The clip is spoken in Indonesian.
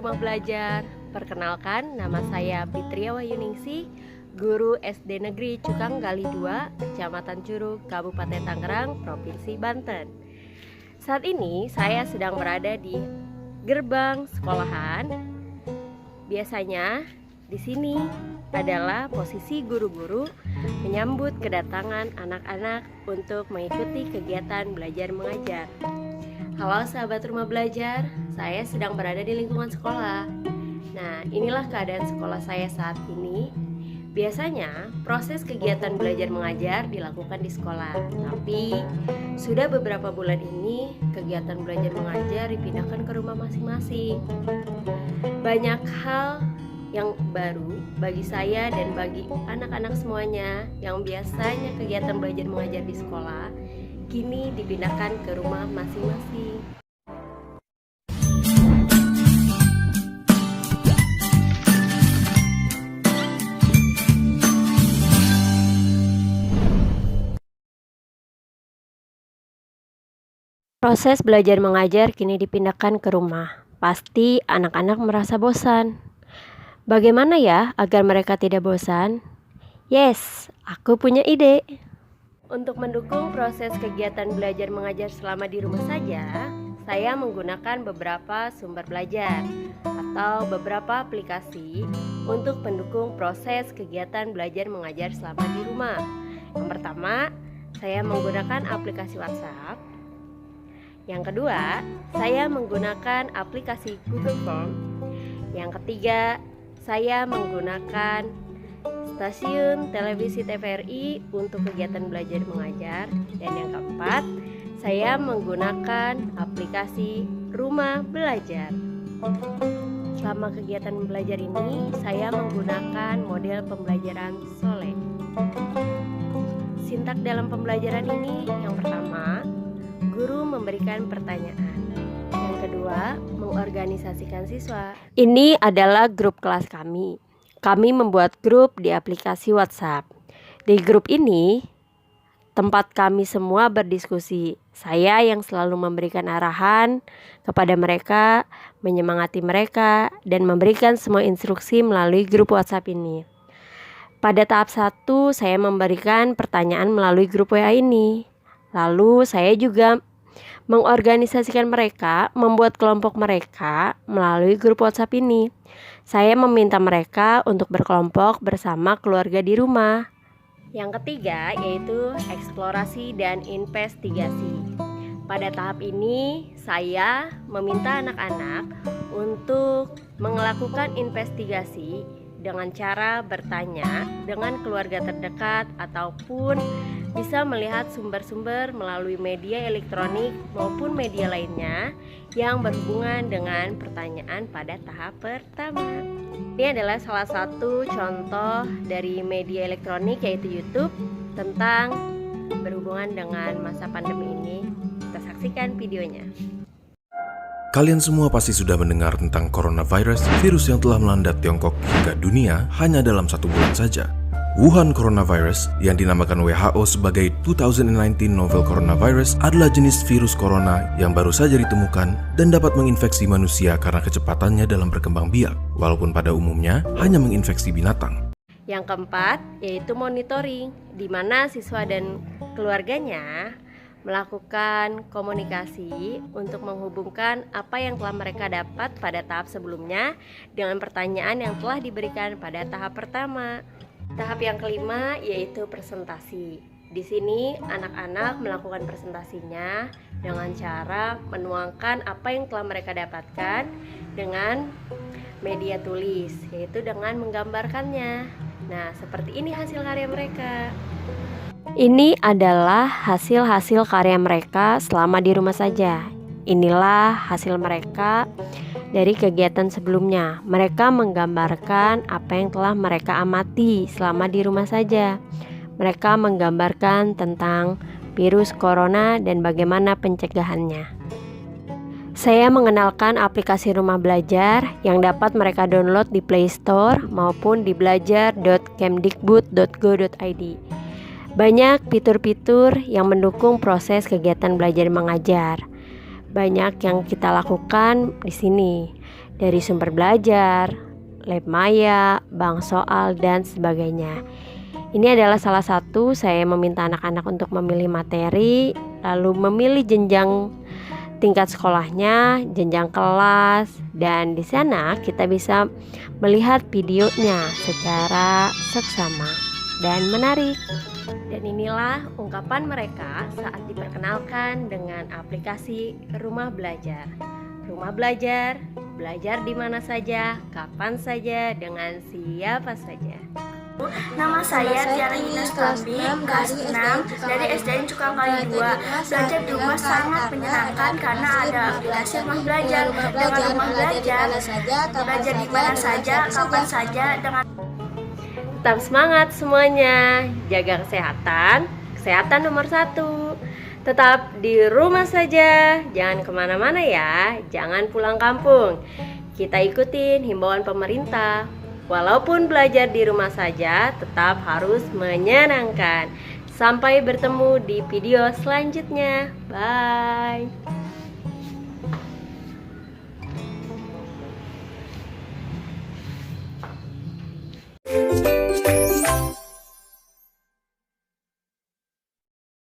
Rumah Belajar. Perkenalkan, nama saya Fitria Wahyuningsih, guru SD Negeri Cukang Gali 2, Kecamatan Curug, Kabupaten Tangerang, Provinsi Banten. Saat ini saya sedang berada di gerbang sekolahan. Biasanya di sini adalah posisi guru-guru menyambut kedatangan anak-anak untuk mengikuti kegiatan belajar mengajar. Halo sahabat Rumah Belajar, saya sedang berada di lingkungan sekolah. Nah, inilah keadaan sekolah saya saat ini. Biasanya proses kegiatan belajar mengajar dilakukan di sekolah, tapi sudah beberapa bulan ini kegiatan belajar mengajar dipindahkan ke rumah masing-masing. Banyak hal yang baru bagi saya dan bagi anak-anak semuanya yang biasanya kegiatan belajar mengajar di sekolah kini dipindahkan ke rumah masing-masing. Proses belajar mengajar kini dipindahkan ke rumah. Pasti anak-anak merasa bosan. Bagaimana ya agar mereka tidak bosan? Yes, aku punya ide. Untuk mendukung proses kegiatan belajar mengajar selama di rumah saja, saya menggunakan beberapa sumber belajar atau beberapa aplikasi untuk mendukung proses kegiatan belajar mengajar selama di rumah. Yang pertama, saya menggunakan aplikasi WhatsApp. Yang kedua, saya menggunakan aplikasi Google Form. Yang ketiga, saya menggunakan stasiun televisi TVRI untuk kegiatan belajar mengajar. Dan yang keempat, saya menggunakan aplikasi Rumah Belajar. Selama kegiatan belajar ini, saya menggunakan model pembelajaran Solek. Sintak dalam pembelajaran ini, yang pertama, guru memberikan pertanyaan. Yang kedua, mengorganisasikan siswa. Ini adalah grup kelas kami. Kami membuat grup di aplikasi WhatsApp. Di grup ini, tempat kami semua berdiskusi. Saya yang selalu memberikan arahan kepada mereka, menyemangati mereka, dan memberikan semua instruksi melalui grup WhatsApp ini. Pada tahap 1, saya memberikan pertanyaan melalui grup WA ini. Lalu saya juga mengorganisasikan mereka, membuat kelompok mereka melalui grup WhatsApp ini. Saya meminta mereka untuk berkelompok bersama keluarga di rumah. Yang ketiga yaitu eksplorasi dan investigasi. Pada tahap ini saya meminta anak-anak untuk melakukan investigasi dengan cara bertanya dengan keluarga terdekat ataupun bisa melihat sumber-sumber melalui media elektronik maupun media lainnya yang berhubungan dengan pertanyaan pada tahap pertama. Ini adalah salah satu contoh dari media elektronik yaitu YouTube tentang berhubungan dengan masa pandemi ini. Kita saksikan videonya. Kalian semua pasti sudah mendengar tentang coronavirus, virus yang telah melanda Tiongkok hingga dunia hanya dalam 1 bulan saja. Wuhan coronavirus yang dinamakan WHO sebagai 2019 novel coronavirus adalah jenis virus corona yang baru saja ditemukan dan dapat menginfeksi manusia karena kecepatannya dalam berkembang biak, walaupun pada umumnya hanya menginfeksi binatang. Yang keempat yaitu monitoring, di mana siswa dan keluarganya melakukan komunikasi untuk menghubungkan apa yang telah mereka dapat pada tahap sebelumnya dengan pertanyaan yang telah diberikan pada tahap pertama. Tahap yang kelima yaitu presentasi. Di sini anak-anak melakukan presentasinya dengan cara menuangkan apa yang telah mereka dapatkan dengan media tulis, yaitu dengan menggambarkannya. Nah, seperti ini hasil karya mereka. Ini adalah hasil-hasil karya mereka selama di rumah saja. Inilah hasil mereka dari kegiatan sebelumnya. Mereka menggambarkan apa yang telah mereka amati selama di rumah saja. Mereka menggambarkan tentang virus corona dan bagaimana pencegahannya. Saya mengenalkan aplikasi Rumah Belajar yang dapat mereka download di Play Store maupun di belajar.kemdikbud.go.id. Banyak fitur-fitur yang mendukung proses kegiatan belajar mengajar. Banyak yang kita lakukan di sini. dari sumber belajar, lab maya, bank soal, dan sebagainya. Ini adalah salah satu saya meminta anak-anak untuk memilih materi, lalu memilih jenjang tingkat sekolahnya, jenjang kelas, dan di sana kita bisa melihat videonya secara seksama dan menarik. Dan inilah ungkapan mereka saat diperkenalkan dengan aplikasi Rumah Belajar. Rumah Belajar, belajar di mana saja, kapan saja, dengan siapa saja. Nama saya Tiara Ines Tambi, kelas 6 dari SDN Cukang Kali 2. Belajar di rumah sangat menyenangkan karena ada aplikasi Rumah Belajar. Dengan Rumah Belajar, belajar di mana saja, kapan saja, dengan Tetap semangat semuanya, jaga kesehatan, kesehatan nomor 1. Tetap di rumah saja, jangan kemana-mana ya, jangan pulang kampung. Kita ikutin himbauan pemerintah. Walaupun belajar di rumah saja, tetap harus menyenangkan. Sampai bertemu di video selanjutnya. Bye.